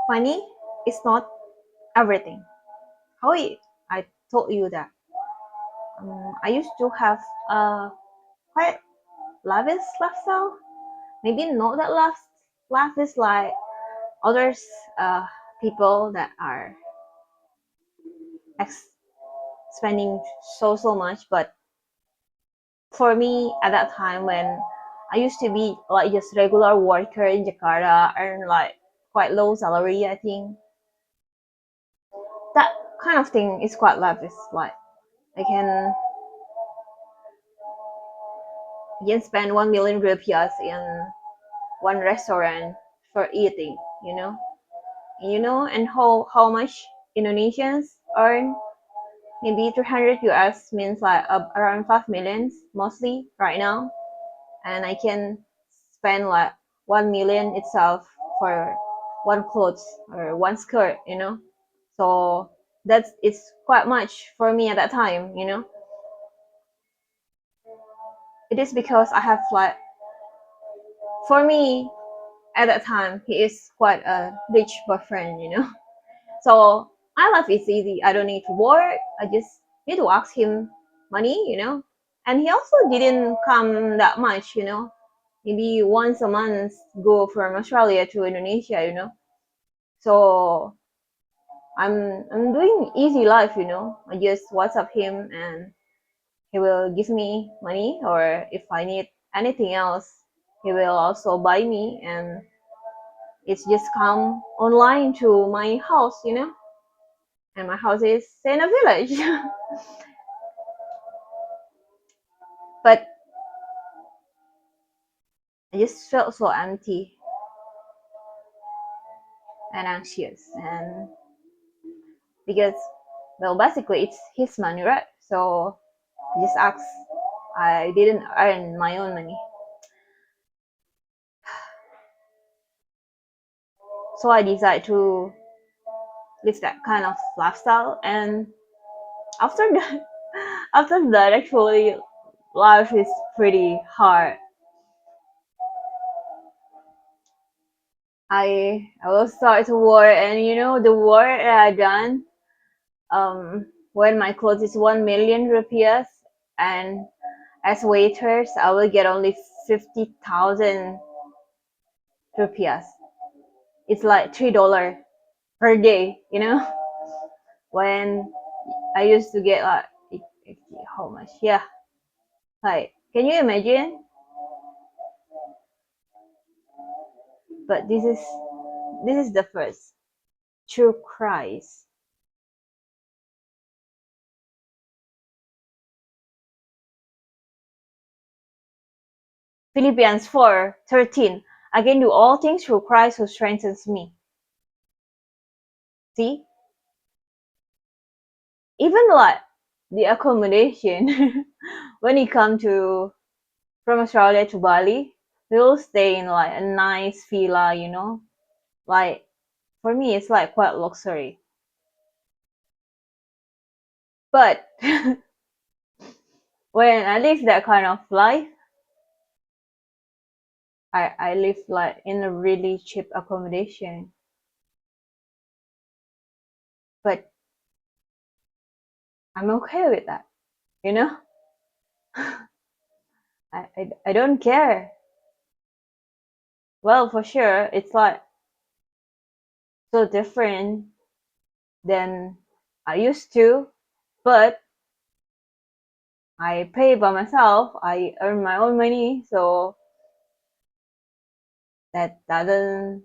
money is not everything. How I told you that I used to have a quite lavish lifestyle. Maybe not that lavish like others people that are ex- spending so much. But for me at that time when I used to be like just regular worker in Jakarta, earn like quite low salary, I think that kind of thing is quite lavish. Like I can spend 1 million rupiahs in one restaurant for eating, and how much Indonesians earn? Maybe 300 US means like around 5 millions mostly right now, and I can spend like 1 million itself for one clothes or one skirt, So that's it's quite much for me at that time. It is because I have like for me at that time he is quite a rich boyfriend. So my life is easy. I don't need to work. I just need to ask him money. And he also didn't come that much. Maybe once a month go from Australia to Indonesia. So I'm doing easy life. I just WhatsApp him and he will give me money, or if I need anything else, he will also buy me, and it's just come online to my house. And my house is in a village. But I just felt so empty and anxious, and because well basically it's his money, right? So I just asked. I didn't earn my own money, so I decided to live that kind of lifestyle. And after that, after that, actually, life is pretty hard. I will start to work, and the work that I done when my clothes is 1 million rupiahs, and as waiters I will get only 50,000 rupiahs. It's like $3 per day. When I used to get like how much? Yeah, like can you imagine? But this is the first true Christ. Philippians 4:13. I can do all things through Christ who strengthens me. See, even like the accommodation when you come to from Australia to Bali, we'll stay in like a nice villa. Like for me, it's like quite luxury. But when I live that kind of life, I live like in a really cheap accommodation. But I'm okay with that, you know. I don't care. Well, for sure, it's like so different than I used to, but I pay by myself. I earn my own money, so that doesn't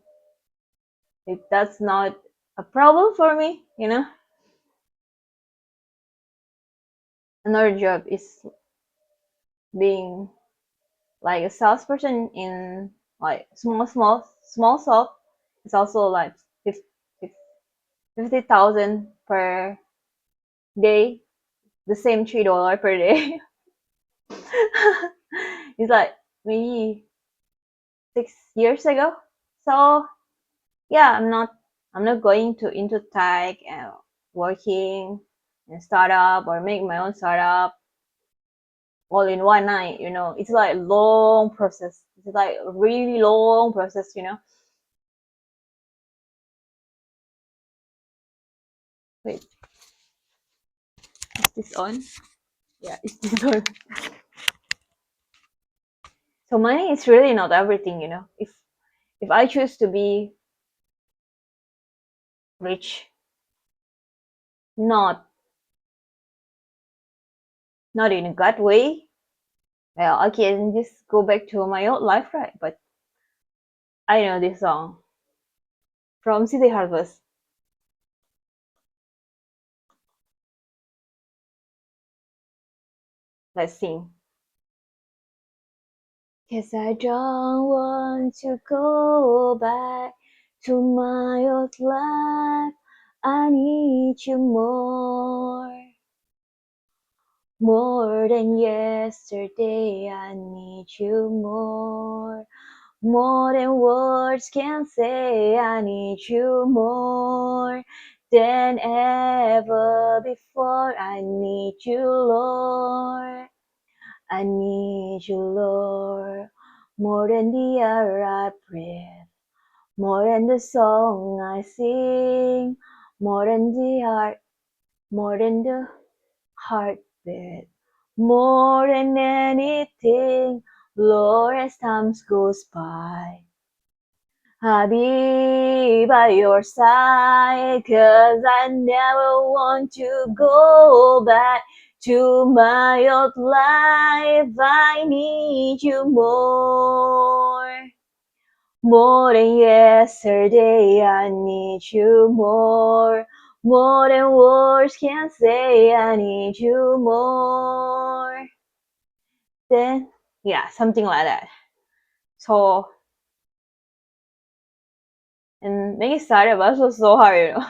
that's not a problem for me. Another job is being like a salesperson in like small shop. It's also like 50,000 per day, the same $3 per day. It's like maybe 6 years ago. So yeah, I'm not going to into tech and working in startup or make my own startup all in one night. It's like long process. It's like a really long process. Wait, is this on? Yeah, is this on? So money is really not everything, you know. If I choose to be rich, not not in a good way, well, I can just go back to my old life, right? But I know this song from City Harvest. Let's sing. 'Cause I don't want to go back to my old life. I need you more than yesterday. I need you more than words can say. I need you more than ever before. I need you, Lord. I need you, Lord, more than the air I breathe, more than the song I sing, more than the heartbeat, more than anything, Lord, as time goes by. I'll be by your side, 'cause I never want to go back to my old life. I need you more than yesterday. I need you more than words can say. I need you more. Then, yeah, something like that. So, and making started was so hard, you know.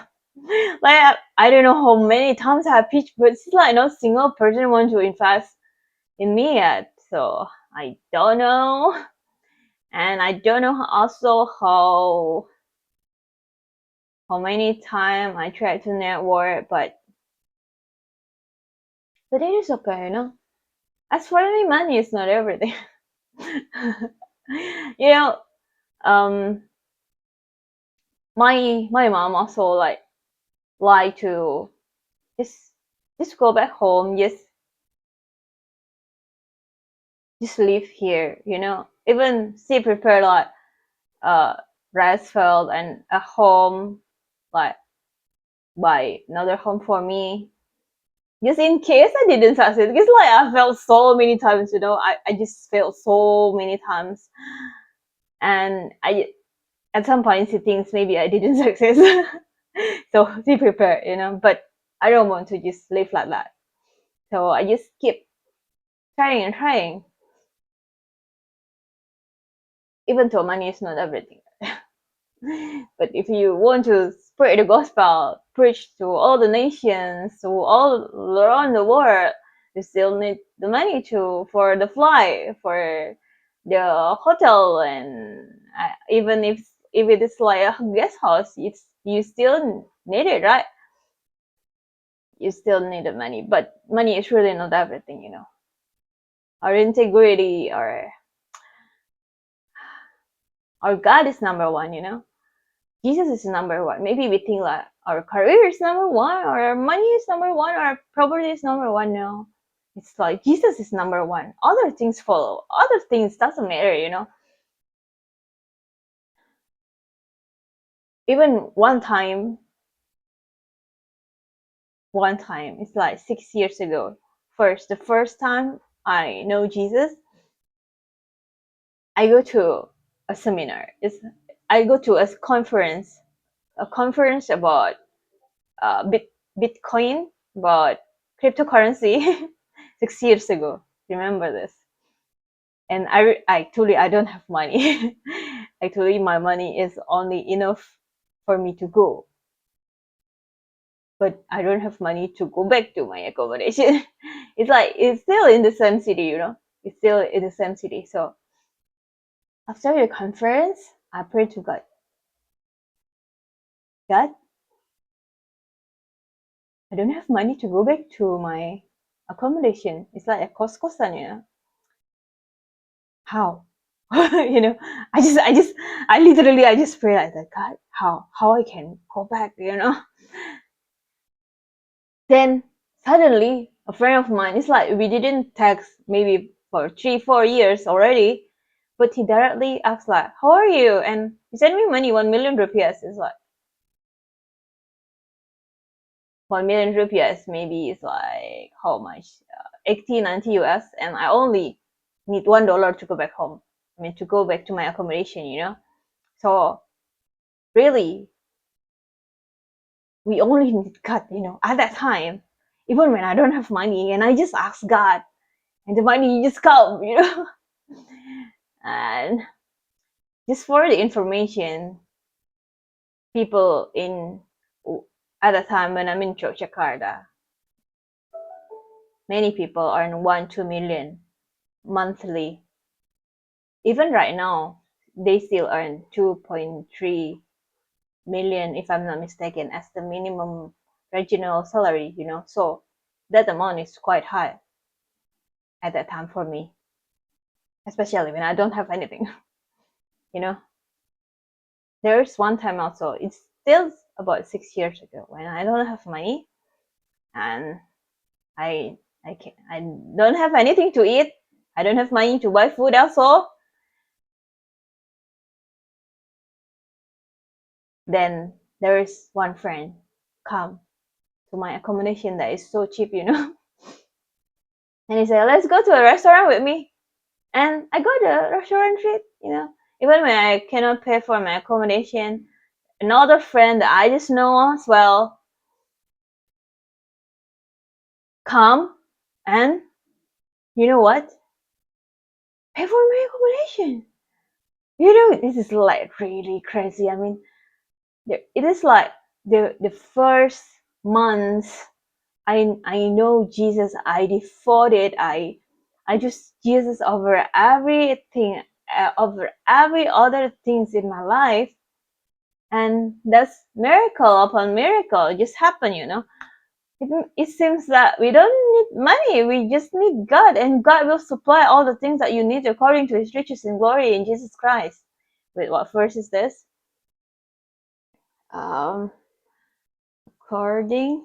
Like I don't know how many times I pitched, but it's like no single person want to invest in me yet. So I don't know, and I don't know also how many times I tried to network, but it is okay, you know. As for me, money is not everything. You know, um, my mom also like to just just go back home, just live here, you know. Even she prepared like rice field and a home, like buy another home for me, just in case I didn't succeed. Because like I failed so many times, you know. I just failed so many times, and I at some point she thinks maybe I didn't succeed. So she prepared, you know. But I don't want to just live like that, so I just keep trying and trying, even though money is not everything. But if you want to spread the gospel, preach to all the nations, to all around the world, you still need the money for the flight, for the hotel, and even if it is like a guest house, you still need it, right? You still need the money, but money is really not everything, you know. Our integrity, our God is number one, you know. Jesus is number one. Maybe we think like our career is number one, or our money is number one, or our property is number one. No, it's like Jesus is number one. Other things follow. Other things doesn't matter, you know. Even one time, it's like 6 years ago. The first time I know Jesus, I go to a seminar. I go to a conference about Bitcoin, about cryptocurrency. 6 years ago. Remember this. And I don't have money. Actually, my money is only enough for me to go, but I don't have money to go back to my accommodation. It's like it's still in the same city, you know. It's still in the same city. So after the conference, I prayed to God. God, I don't have money to go back to my accommodation. It's like a cost-kosan, you know. How? You know, I just pray like that. God, how I can go back, you know. Then suddenly a friend of mine, it's like we didn't text maybe for 3 4 years already, but he directly asked like, how are you? And he sent me money, 1 million rupiahs. It's like 1 million rupiahs maybe is like how much? 80 90 US, and I only need $1 to go back home. I mean, to go back to my accommodation, you know. So really, we only need God, you know, at that time. Even when I don't have money, and I just ask God, and the money just come, you know. And just for the information, people in at the time when I'm in Jakarta, many people earn 1 2 million monthly. Even right now, they still earn 2.3 million, if I'm not mistaken, as the minimum regional salary, you know. So that amount is quite high at that time for me, especially when I don't have anything, you know. There's one time also, it's still about 6 years ago, when I don't have money, and I don't have anything to eat. I don't have money to buy food also. Then there is one friend come to my accommodation that is so cheap, you know. And he said, let's go to a restaurant with me. And I go to the restaurant treat, you know. Even when I cannot pay for my accommodation, another friend that I just know as well come and, you know what? Pay for my accommodation. You know, this is like really crazy. I mean, it is like the first month I know Jesus. I devoted. I just Jesus over everything, over every other things in my life, and that's miracle upon miracle. It just happened, you know. It seems that we don't need money. We just need God, and God will supply all the things that you need according to His riches and glory in Jesus Christ. Wait, what verse is this? Um, according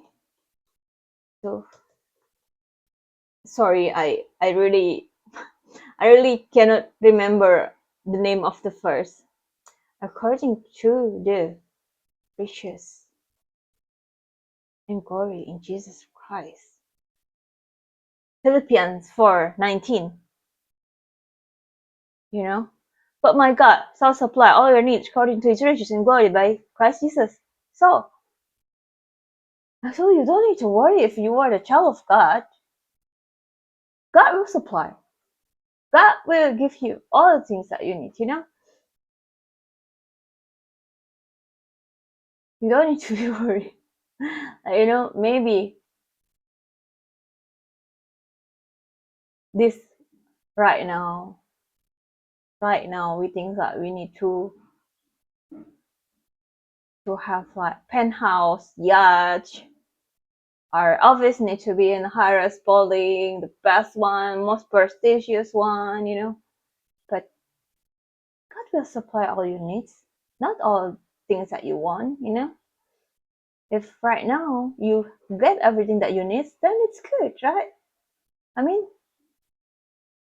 to, sorry, I really cannot remember the name of the verse. According to the riches and glory in Jesus Christ. Philippians 4:19. You know? But my God shall supply all your needs according to His riches and glory by Christ Jesus. So actually, you don't need to worry if you are the child of God. God will supply. God will give you all the things that you need, you know? You don't need to be worried. You know, maybe this right now, we think that we need to have like penthouse, yacht. Our office needs to be in the highest building, the best one, most prestigious one, you know. But God will supply all your needs, not all things that you want, you know. If right now you get everything that you need, then it's good, right? I mean,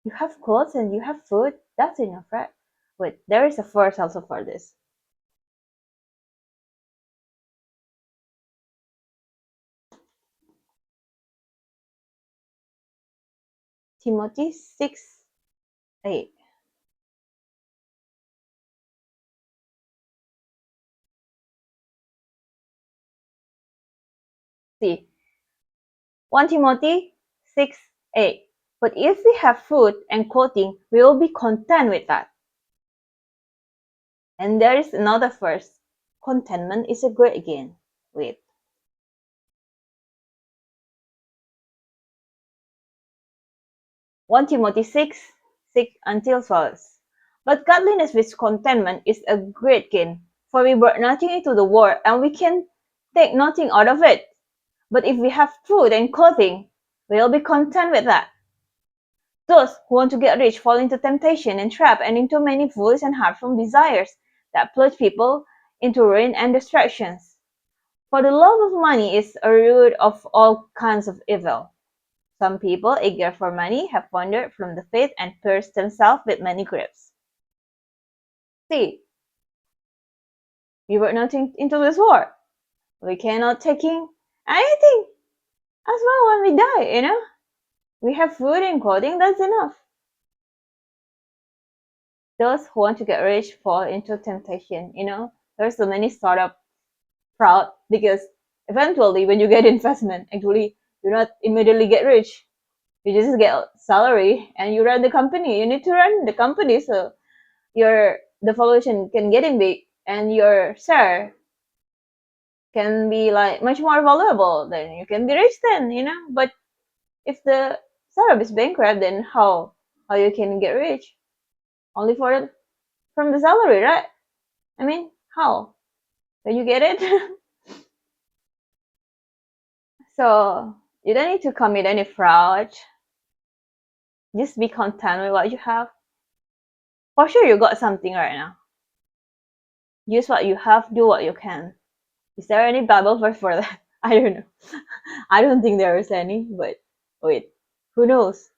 you have clothes and you have food, that's enough, right? Wait, there is a verse also for this. Timothy 6:8. See, 1 Timothy 6:8. But if we have food and clothing, we will be content with that. And there is another verse. Contentment is a great gain. Wait. 1 Timothy 6 until 12. But godliness with contentment is a great gain, for we brought nothing into the world, and we can take nothing out of it. But if we have food and clothing, we'll be content with that. Those who want to get rich fall into temptation and trap and into many foolish and harmful desires that plunge people into ruin and distractions. For the love of money is a root of all kinds of evil. Some people, eager for money, have wandered from the faith and pierced themselves with many griefs. See, we were not into this war. We cannot taking anything as well when we die, you know? We have food and clothing, that's enough. Those who want to get rich fall into temptation, you know? There's so many startup fraud because eventually when you get investment, actually you not immediately get rich. You just get salary and you run the company. You need to run the company so your the valuation can get in big and your share can be like much more valuable. Then you can be rich then, you know. But if the startup is bankrupt, then how you can get rich? Only for from the salary, right? I mean, how? Can you get it? So you don't need to commit any fraud. Just be content with what you have. For sure, you got something right now. Use what you have, do what you can. Is there any Bible verse for that? I don't know. I don't think there is any, but wait, who knows?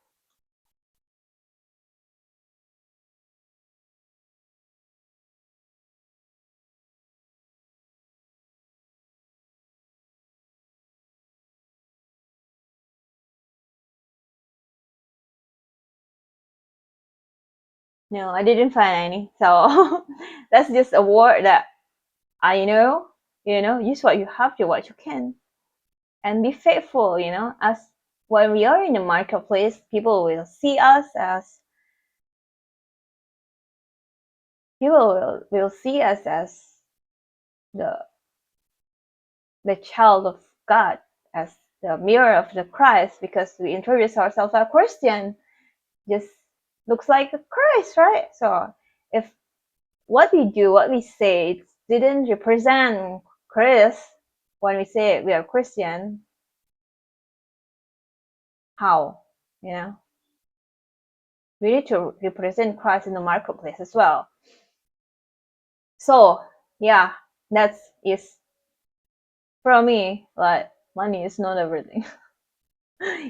No, I didn't find any. So that's just a word that I know. You know, use what you have, do what you can, and be faithful. You know, as when we are in the marketplace, people will see us as will see us as the the child of God, as the mirror of the Christ, because we introduce ourselves as Christian, just looks like a Christ, right? So if what we do, what we say, didn't represent Christ when we say we are Christian, how? You know, we need to represent Christ in the marketplace as well. So yeah, that's is for me. Like money is not everything.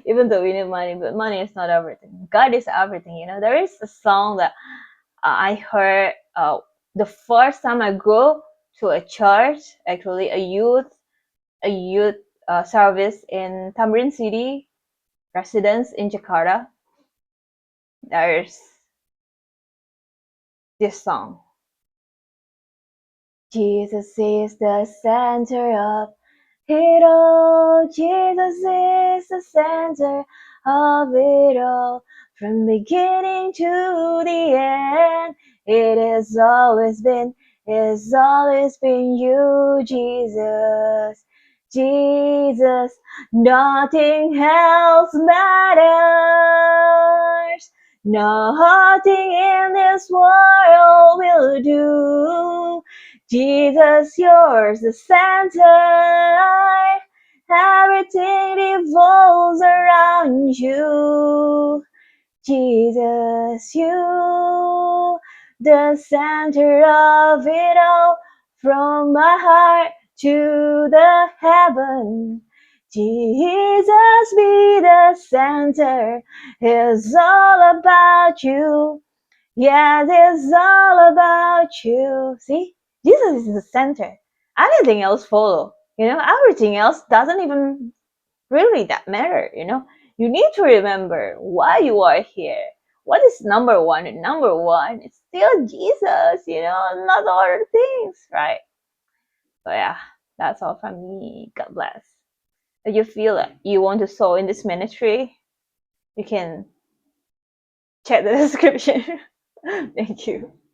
Even though we need money, but money is not everything. God is everything. You know, there is a song that I heard the first time I go to a church, actually a youth service in Tamrin City residence in Jakarta. There's this song. Jesus is the center of it all. Jesus is the center of it all. From beginning to the end, it's always been you, Jesus. Jesus, nothing else matters. Nothing in this world will do. Jesus, yours the center. Everything revolves around you. Jesus, you, the center of it all. From my heart to the heaven. Jesus be the center. It's all about you. Yes, it's all about you. See, Jesus is the center. Anything else follow. You know, everything else doesn't even really that matter. You know, you need to remember why you are here. What is number one? And number one, it's still Jesus. You know, not other things, right? So yeah, that's all from me. God bless. If you feel like you want to sow in this ministry, you can check the description. Thank you.